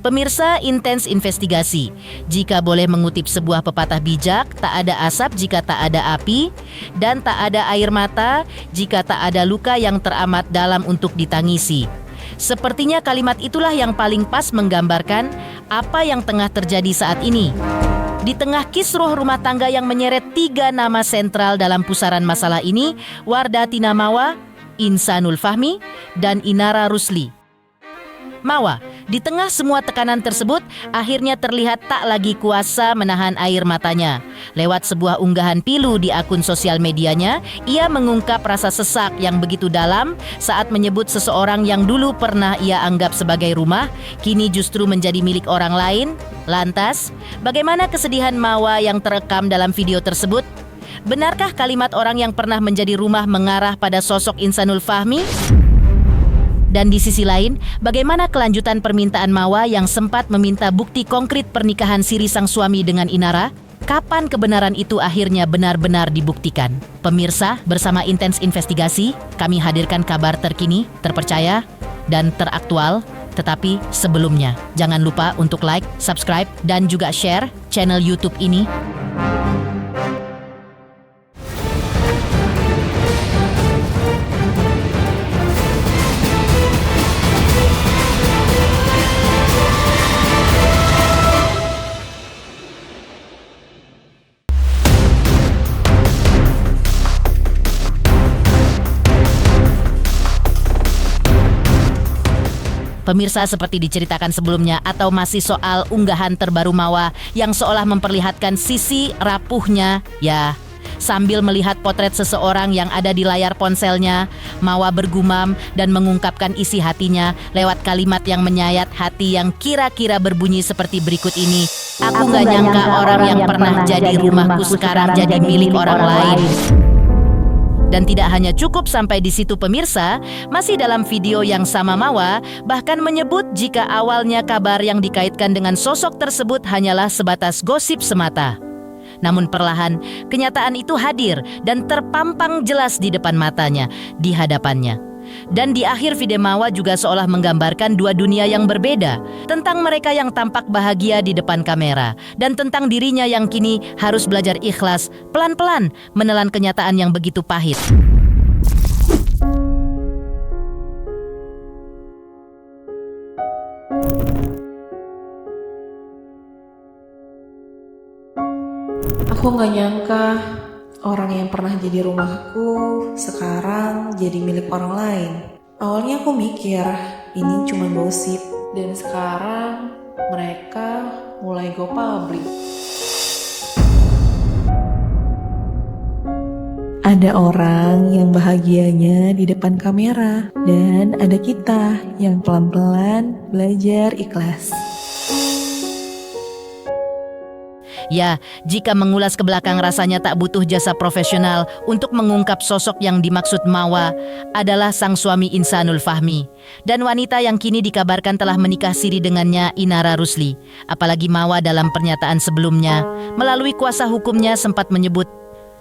Pemirsa, intens investigasi. Jika boleh mengutip sebuah pepatah bijak, tak ada asap jika tak ada api, dan tak ada air mata jika tak ada luka yang teramat dalam untuk ditangisi. Sepertinya kalimat itulah yang paling pas menggambarkan apa yang tengah terjadi saat ini. Di tengah kisruh rumah tangga yang menyeret 3 nama sentral dalam pusaran masalah ini, Wardatina Mawa, Insanul Fahmi, dan Inara Rusli. Mawa, di tengah semua tekanan tersebut, akhirnya terlihat tak lagi kuasa menahan air matanya. Lewat sebuah unggahan pilu di akun sosial medianya, ia mengungkap rasa sesak yang begitu dalam saat menyebut seseorang yang dulu pernah ia anggap sebagai rumah, kini justru menjadi milik orang lain. Lantas, bagaimana kesedihan Mawa yang terekam dalam video tersebut? Benarkah kalimat orang yang pernah menjadi rumah mengarah pada sosok Insanul Fahmi? Dan di sisi lain, bagaimana kelanjutan permintaan Mawa yang sempat meminta bukti konkret pernikahan siri sang suami dengan Inara? Kapan kebenaran itu akhirnya benar-benar dibuktikan? Pemirsa, bersama Intens Investigasi, kami hadirkan kabar terkini, terpercaya, dan teraktual. Tetapi sebelumnya, jangan lupa untuk like, subscribe, dan juga share channel YouTube ini. Pemirsa, seperti diceritakan sebelumnya atau masih soal unggahan terbaru Mawa yang seolah memperlihatkan sisi rapuhnya, ya. Sambil melihat potret seseorang yang ada di layar ponselnya, Mawa bergumam dan mengungkapkan isi hatinya lewat kalimat yang menyayat hati yang kira-kira berbunyi seperti berikut ini. Aku gak nyangka orang yang pernah jadi rumahku sekarang jadi milik orang lain. Dan tidak hanya cukup sampai di situ pemirsa, masih dalam video yang sama Mawa bahkan menyebut jika awalnya kabar yang dikaitkan dengan sosok tersebut hanyalah sebatas gosip semata. Namun perlahan, kenyataan itu hadir dan terpampang jelas di depan matanya, di hadapannya. Dan di akhir video Mawa juga seolah menggambarkan 2 dunia yang berbeda, tentang mereka yang tampak bahagia di depan kamera, dan tentang dirinya yang kini harus belajar ikhlas, pelan-pelan menelan kenyataan yang begitu pahit. Aku gak nyangka orang yang pernah jadi rumahku sekarang jadi milik orang lain. Awalnya aku mikir ini cuma gosip, dan sekarang mereka mulai go public. Ada orang yang bahagianya di depan kamera, dan ada kita yang pelan-pelan belajar ikhlas. Ya, jika mengulas ke belakang rasanya tak butuh jasa profesional untuk mengungkap sosok yang dimaksud Mawa adalah sang suami Insanul Fahmi. Dan wanita yang kini dikabarkan telah menikah siri dengannya, Inara Rusli. Apalagi Mawa dalam pernyataan sebelumnya, melalui kuasa hukumnya sempat menyebut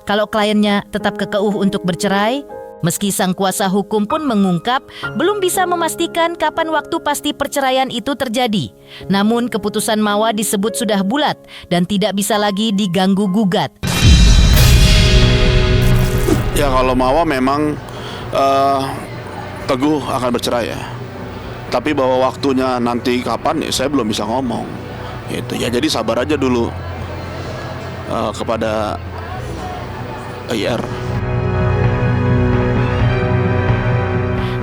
kalau kliennya tetap kekeuh untuk bercerai. Meski sang kuasa hukum pun mengungkap belum bisa memastikan kapan waktu pasti perceraian itu terjadi. Namun keputusan Mawa disebut sudah bulat dan tidak bisa lagi diganggu-gugat. Ya kalau Mawa memang teguh akan bercerai ya. Tapi bahwa waktunya nanti kapan ya saya belum bisa ngomong. Gitu. Ya jadi sabar aja dulu kepada IR.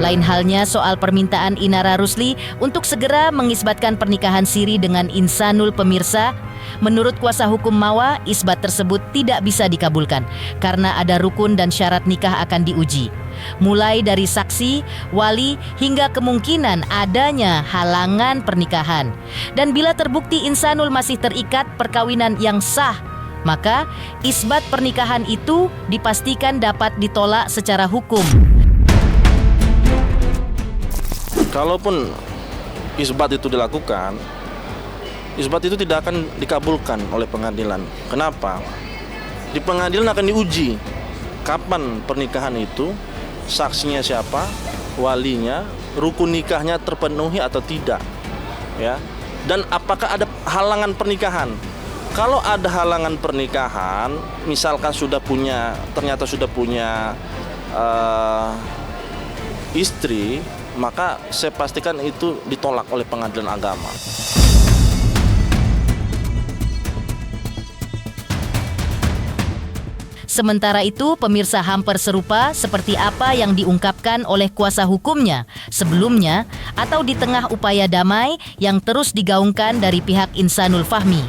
Lain halnya soal permintaan Inara Rusli untuk segera mengisbatkan pernikahan siri dengan Insanul pemirsa. Menurut kuasa hukum Mawa, isbat tersebut tidak bisa dikabulkan karena ada rukun dan syarat nikah akan diuji. Mulai dari saksi, wali, hingga kemungkinan adanya halangan pernikahan. Dan bila terbukti Insanul masih terikat perkawinan yang sah, maka isbat pernikahan itu dipastikan dapat ditolak secara hukum. Kalaupun isbat itu dilakukan, isbat itu tidak akan dikabulkan oleh pengadilan. Kenapa? Di pengadilan akan diuji kapan pernikahan itu, saksinya siapa, walinya, rukun nikahnya terpenuhi atau tidak. Ya. dan apakah ada halangan pernikahan. Kalau ada halangan pernikahan, misalkan ternyata sudah punya istri, maka saya pastikan itu ditolak oleh pengadilan agama. Sementara itu, pemirsa, hampir serupa seperti apa yang diungkapkan oleh kuasa hukumnya sebelumnya atau di tengah upaya damai yang terus digaungkan dari pihak Insanul Fahmi.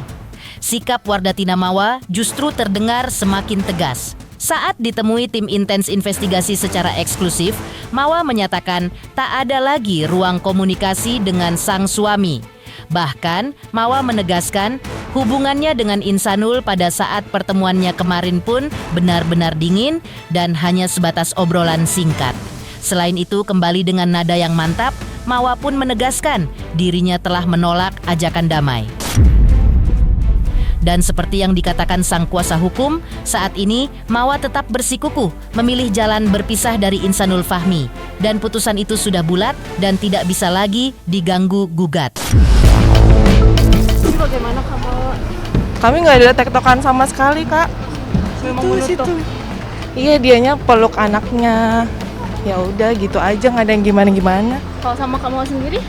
Sikap Wardatina Mawa justru terdengar semakin tegas. Saat ditemui tim intens investigasi secara eksklusif, Mawa menyatakan tak ada lagi ruang komunikasi dengan sang suami. Bahkan, Mawa menegaskan hubungannya dengan Insanul pada saat pertemuannya kemarin pun benar-benar dingin dan hanya sebatas obrolan singkat. Selain itu, kembali dengan nada yang mantap, Mawa pun menegaskan dirinya telah menolak ajakan damai. Dan seperti yang dikatakan sang kuasa hukum, saat ini Mawa tetap bersikukuh memilih jalan berpisah dari Insanul Fahmi. Dan putusan itu sudah bulat dan tidak bisa lagi diganggu-gugat. Bagaimana kamu? Kami nggak ada tektokan sama sekali, Kak. Memang menutup. Iya, dianya peluk anaknya. Ya udah gitu aja, nggak ada yang gimana-gimana. Kalau sama kamu sendiri?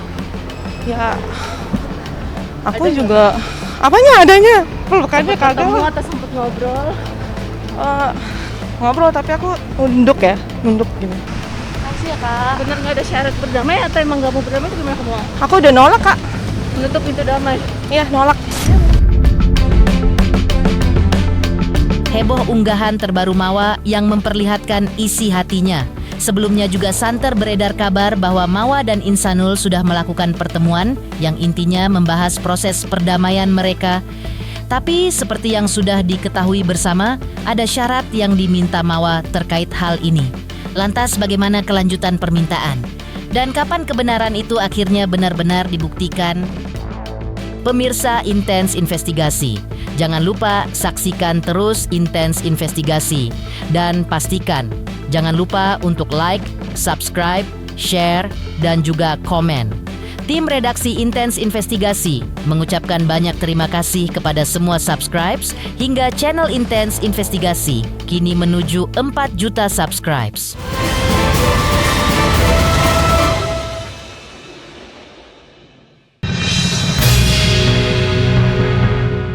Ya, aku juga apanya adanya pelukannya kagak. Ketemu atau sempat ngobrol? Ngobrol tapi aku nunduk gini. Makasih ya Kak. Bener nggak ada syarat berdamai atau emang nggak mau berdamai itu gimana kamu? Aku udah nolak, Kak. Menutup pintu damai? Iya, nolak. Heboh unggahan terbaru Mawa yang memperlihatkan isi hatinya. Sebelumnya juga santer beredar kabar bahwa Mawa dan Insanul sudah melakukan pertemuan yang intinya membahas proses perdamaian mereka. Tapi seperti yang sudah diketahui bersama, ada syarat yang diminta Mawa terkait hal ini. Lantas bagaimana kelanjutan permintaan? Dan kapan kebenaran itu akhirnya benar-benar dibuktikan? Pemirsa Intens Investigasi, jangan lupa saksikan terus Intens Investigasi. Dan pastikan, jangan lupa untuk like, subscribe, share, dan juga komen. Tim redaksi Intens Investigasi mengucapkan banyak terima kasih kepada semua subscribes hingga channel Intens Investigasi kini menuju 4 juta subscribes.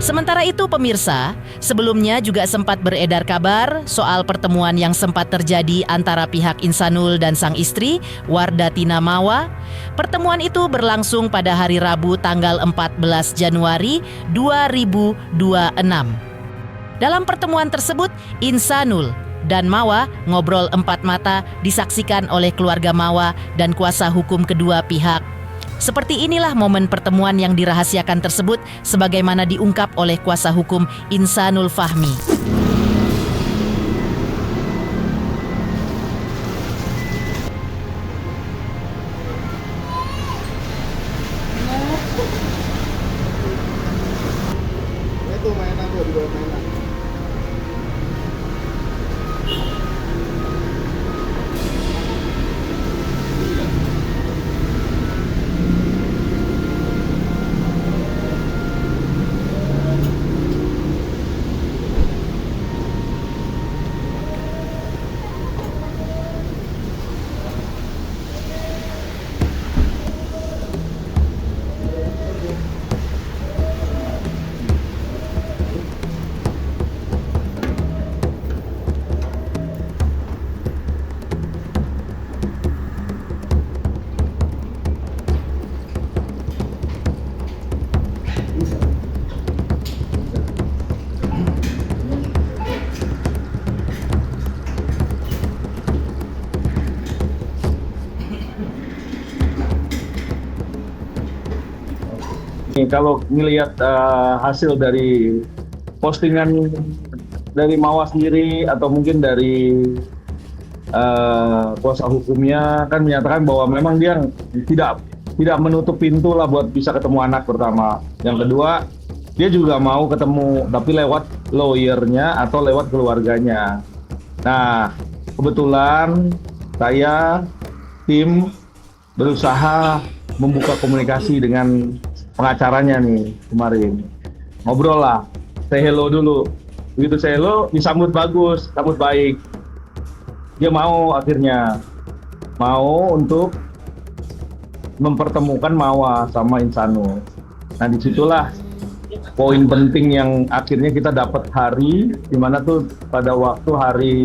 Sementara itu pemirsa, sebelumnya juga sempat beredar kabar soal pertemuan yang sempat terjadi antara pihak Insanul dan sang istri, Wardatina Mawa. Pertemuan itu berlangsung pada hari Rabu tanggal 14 Januari 2026. Dalam pertemuan tersebut, Insanul dan Mawa ngobrol 4 mata disaksikan oleh keluarga Mawa dan kuasa hukum kedua pihak. Seperti inilah momen pertemuan yang dirahasiakan tersebut sebagaimana diungkap oleh kuasa hukum Insanul Fahmi. Itu mainan tuh, di bawah mainan. Kalau melihat hasil dari postingan dari Mawa sendiri atau mungkin dari kuasa hukumnya kan menyatakan bahwa memang dia tidak menutup pintu lah buat bisa ketemu anak pertama. Yang kedua, dia juga mau ketemu tapi lewat lawyernya atau lewat keluarganya. Nah, kebetulan saya tim berusaha membuka komunikasi dengan pengacaranya nih kemarin. Ngobrol lah, say hello dulu. Begitu say hello, disambut bagus, sambut baik. Dia mau akhirnya, mau untuk mempertemukan Mawa sama Insanul. Nah disitulah poin penting yang akhirnya kita dapat hari, dimana tuh pada waktu hari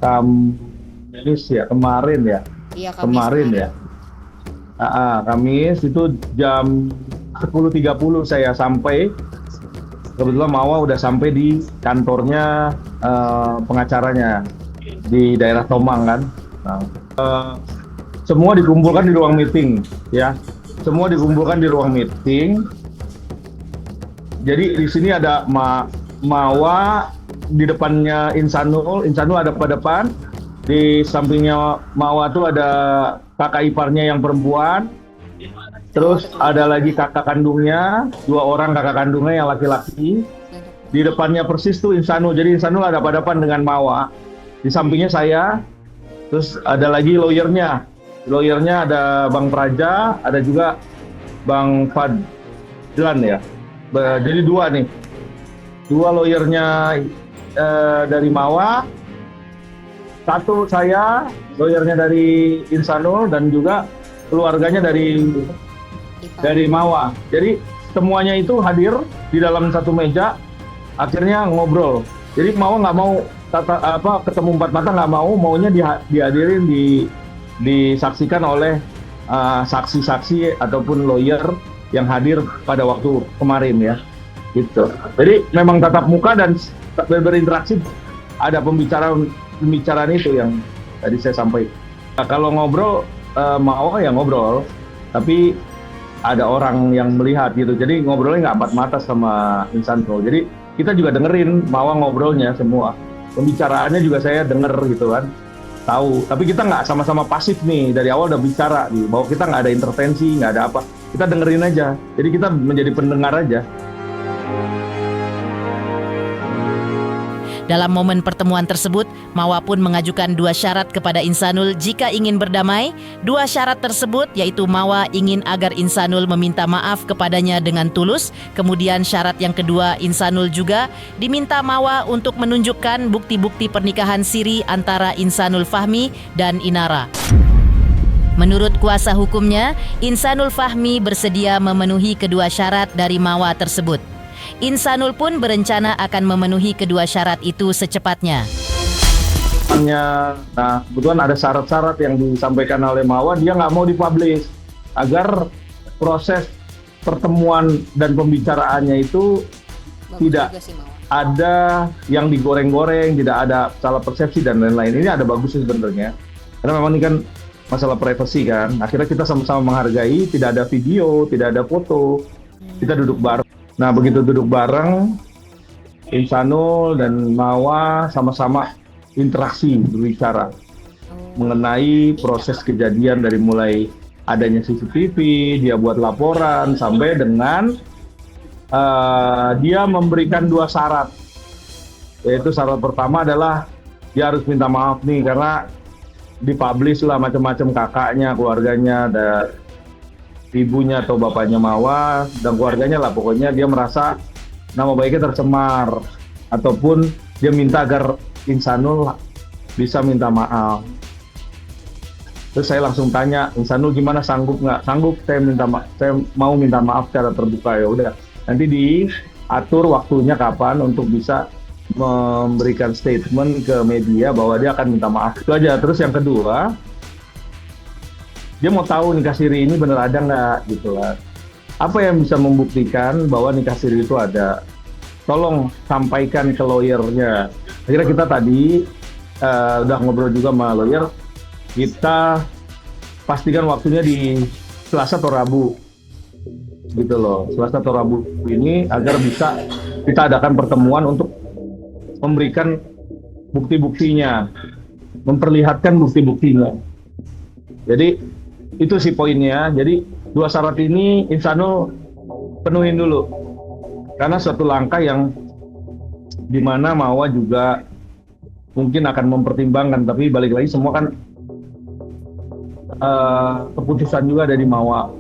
Kamis ya, kemarin ya. Iya, kemarin ya. Kamis itu jam 10.30 saya sampai. Kebetulan Mawa udah sampai di kantornya pengacaranya di daerah Tomang kan. Nah, semua dikumpulkan di ruang meeting ya. Semua dikumpulkan di ruang meeting. Jadi di sini ada Mawa, di depannya Insanul ada pada depan. Di sampingnya Mawa tuh ada kakak iparnya yang perempuan. Terus ada lagi kakak kandungnya, 2 orang kakak kandungnya yang laki-laki. Di depannya persis tuh Insanul. Jadi Insanul ada pada depan dengan Mawa. Di sampingnya saya. Terus ada lagi lawyernya. Lawyernya ada Bang Praja, ada juga Bang Fadlan ya. Jadi 2 nih. 2 lawyernya dari Mawa. 1 saya, lawyernya dari Insanul, dan juga keluarganya dari Mawa. Jadi semuanya itu hadir di dalam satu meja, akhirnya ngobrol. Jadi Mawa nggak mau ketemu 4 mata, nggak mau, maunya dihadirin, disaksikan oleh saksi-saksi ataupun lawyer yang hadir pada waktu kemarin ya, gitu. Jadi memang tatap muka dan berinteraksi, ada pembicaraan itu yang tadi saya sampaikan. Nah, kalau ngobrol Mawa ya ngobrol, tapi ada orang yang melihat gitu. Jadi ngobrolnya nggak 4 mata sama Insanul. Jadi kita juga dengerin Mawa ngobrolnya semua. Pembicaraannya juga saya denger gitu kan. Tahu. Tapi kita nggak sama-sama pasif nih. Dari awal udah bicara nih, bahwa kita nggak ada intervensi, nggak ada apa. Kita dengerin aja. Jadi kita menjadi pendengar aja. Dalam momen pertemuan tersebut, Mawa pun mengajukan 2 syarat kepada Insanul jika ingin berdamai. 2 syarat tersebut yaitu Mawa ingin agar Insanul meminta maaf kepadanya dengan tulus. Kemudian syarat yang kedua, Insanul juga diminta Mawa untuk menunjukkan bukti-bukti pernikahan siri antara Insanul Fahmi dan Inara. Menurut kuasa hukumnya, Insanul Fahmi bersedia memenuhi kedua syarat dari Mawa tersebut. Insanul pun berencana akan memenuhi kedua syarat itu secepatnya. Nah, kebetulan ada syarat-syarat yang disampaikan oleh Mawa, dia nggak mau dipublish agar proses pertemuan dan pembicaraannya itu tidak ada yang digoreng-goreng, tidak ada salah persepsi dan lain-lain. Ini ada bagusnya sebenarnya, karena memang ini kan masalah privasi kan. Akhirnya kita sama-sama menghargai, tidak ada video, tidak ada foto, kita duduk bareng. Nah, begitu duduk bareng, Insanul dan Mawa sama-sama interaksi, berbicara mengenai proses kejadian dari mulai adanya CCTV, dia buat laporan, sampai dengan dia memberikan 2 syarat. Yaitu syarat pertama adalah dia harus minta maaf nih, karena dipublish lah macam-macam kakaknya, keluarganya, ada ibunya atau bapaknya Mawa dan keluarganya lah, pokoknya dia merasa nama baiknya tercemar, ataupun dia minta agar Insanul bisa minta maaf. Terus saya langsung tanya, Insanul gimana, sanggup nggak? Sanggup, saya mau minta maaf secara terbuka. Ya udah, nanti diatur waktunya kapan untuk bisa memberikan statement ke media bahwa dia akan minta maaf. Itu aja. Terus yang kedua, dia mau tahu nikah siri ini benar ada nggak gitu lah. Apa yang bisa membuktikan bahwa nikah siri itu ada? Tolong sampaikan ke lawyernya. Akhirnya kita tadi udah ngobrol juga sama lawyer. Kita pastikan waktunya di Selasa atau Rabu, gitu loh. Selasa atau Rabu ini agar bisa kita adakan pertemuan untuk memberikan bukti-buktinya, memperlihatkan bukti-buktinya. Jadi itu sih poinnya. Jadi 2 syarat ini Insanul penuhin dulu, karena suatu langkah yang dimana Mawa juga mungkin akan mempertimbangkan, tapi balik lagi semua kan keputusan juga dari Mawa.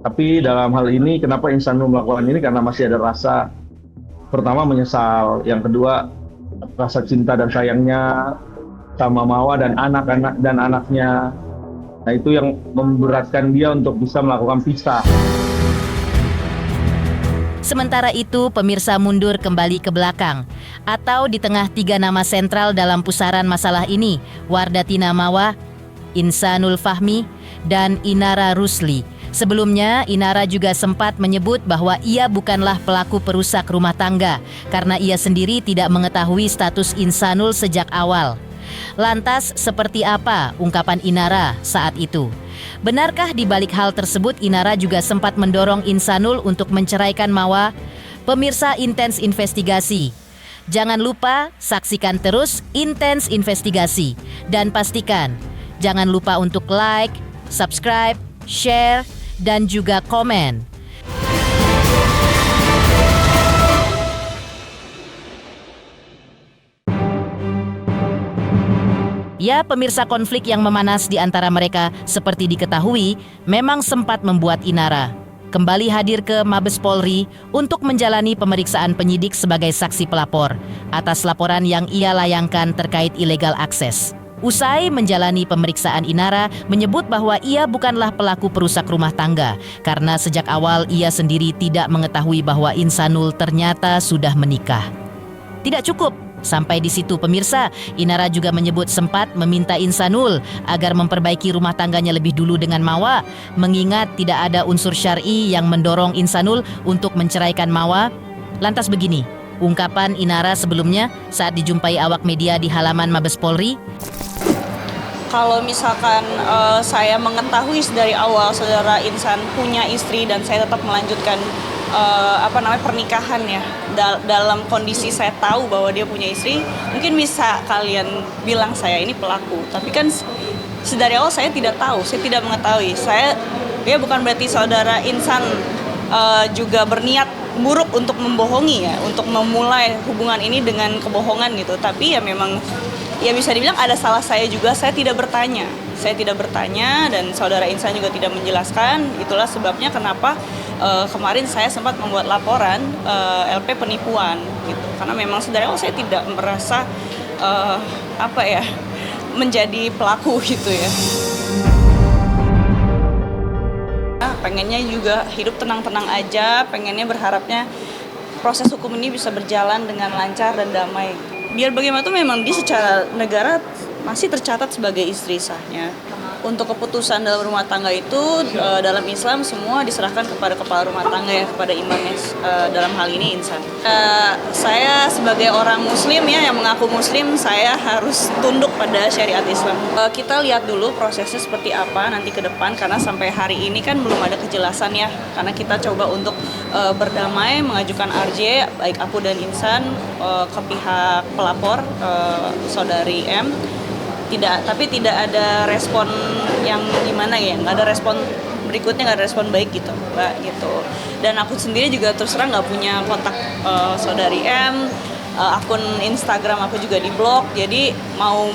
Tapi dalam hal ini kenapa Insanul melakukan ini, karena masih ada rasa, pertama menyesal, yang kedua rasa cinta dan sayangnya sama Mawa dan anaknya. Nah itu yang memberatkan dia untuk bisa melakukan pisah. Sementara itu, pemirsa mundur kembali ke belakang. Atau di tengah 3 nama sentral dalam pusaran masalah ini, Wardatina Mawa, Insanul Fahmi, dan Inara Rusli. Sebelumnya, Inara juga sempat menyebut bahwa ia bukanlah pelaku perusak rumah tangga karena ia sendiri tidak mengetahui status Insanul sejak awal. Lantas, seperti apa ungkapan Inara saat itu? Benarkah di balik hal tersebut Inara juga sempat mendorong Insanul untuk menceraikan Mawa? Pemirsa Intens Investigasi, jangan lupa saksikan terus Intens Investigasi dan pastikan jangan lupa untuk like, subscribe, share, dan juga komen. Ya, pemirsa, konflik yang memanas di antara mereka seperti diketahui memang sempat membuat Inara kembali hadir ke Mabes Polri untuk menjalani pemeriksaan penyidik sebagai saksi pelapor atas laporan yang ia layangkan terkait illegal access. Usai menjalani pemeriksaan, Inara menyebut bahwa ia bukanlah pelaku perusak rumah tangga karena sejak awal ia sendiri tidak mengetahui bahwa Insanul ternyata sudah menikah. Tidak cukup sampai di situ, pemirsa, Inara juga menyebut sempat meminta Insanul agar memperbaiki rumah tangganya lebih dulu dengan Mawa, mengingat tidak ada unsur syar'i yang mendorong Insanul untuk menceraikan Mawa. Lantas begini ungkapan Inara sebelumnya saat dijumpai awak media di halaman Mabes Polri. Kalau misalkan saya mengetahui dari awal saudara Insan punya istri dan saya tetap melanjutkan pernikahan ya, dalam kondisi saya tahu bahwa dia punya istri, mungkin bisa kalian bilang saya ini pelaku. Tapi kan sedari awal saya tidak tahu, saya tidak mengetahui. Dia bukan berarti saudara Insan juga berniat buruk untuk membohongi ya, untuk memulai hubungan ini dengan kebohongan gitu. Tapi ya memang ya bisa dibilang ada salah saya juga, saya tidak bertanya dan saudara Insan juga tidak menjelaskan. Itulah sebabnya kenapa kemarin saya sempat membuat laporan LP penipuan gitu, karena memang dari awal saya tidak merasa menjadi pelaku gitu ya. Pengennya juga hidup tenang-tenang aja, pengennya berharapnya proses hukum ini bisa berjalan dengan lancar dan damai. Biar bagaimanapun memang dia secara negara masih tercatat sebagai istri sahnya. Untuk keputusan dalam rumah tangga itu dalam Islam semua diserahkan kepada kepala rumah tangga ya, kepada imamnya, dalam hal ini Insan. Saya sebagai orang muslim ya, yang mengaku muslim, saya harus tunduk pada syariat Islam. Kita lihat dulu prosesnya seperti apa nanti ke depan, karena sampai hari ini kan belum ada kejelasan ya, karena kita coba untuk berdamai, mengajukan RJ baik aku dan Insan ke pihak pelapor, saudari M. Tapi tidak ada respon yang gimana ya, nggak ada respon berikutnya, nggak ada respon baik gitu Mbak gitu. Dan aku sendiri juga terus terang nggak punya kontak saudari M, akun Instagram aku juga di-blok, jadi mau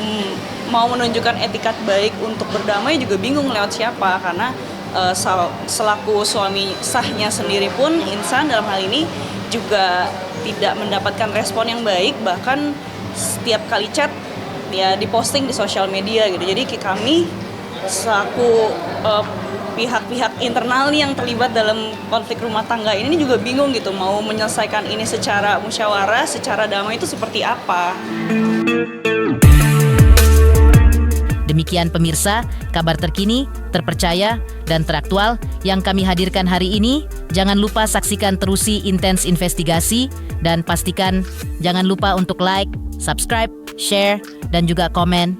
menunjukkan etikat baik untuk berdamai juga bingung lewat siapa, karena selaku suami sahnya sendiri pun Insan dalam hal ini juga tidak mendapatkan respon yang baik, bahkan setiap kali chat ya diposting di sosial media gitu. Jadi kami selaku pihak-pihak internal yang terlibat dalam konflik rumah tangga ini juga bingung gitu, mau menyelesaikan ini secara musyawarah, secara damai itu seperti apa. Demikian pemirsa, kabar terkini, terpercaya, dan teraktual yang kami hadirkan hari ini. Jangan lupa saksikan terusi Intens Investigasi dan pastikan jangan lupa untuk like, subscribe, share, dan juga komen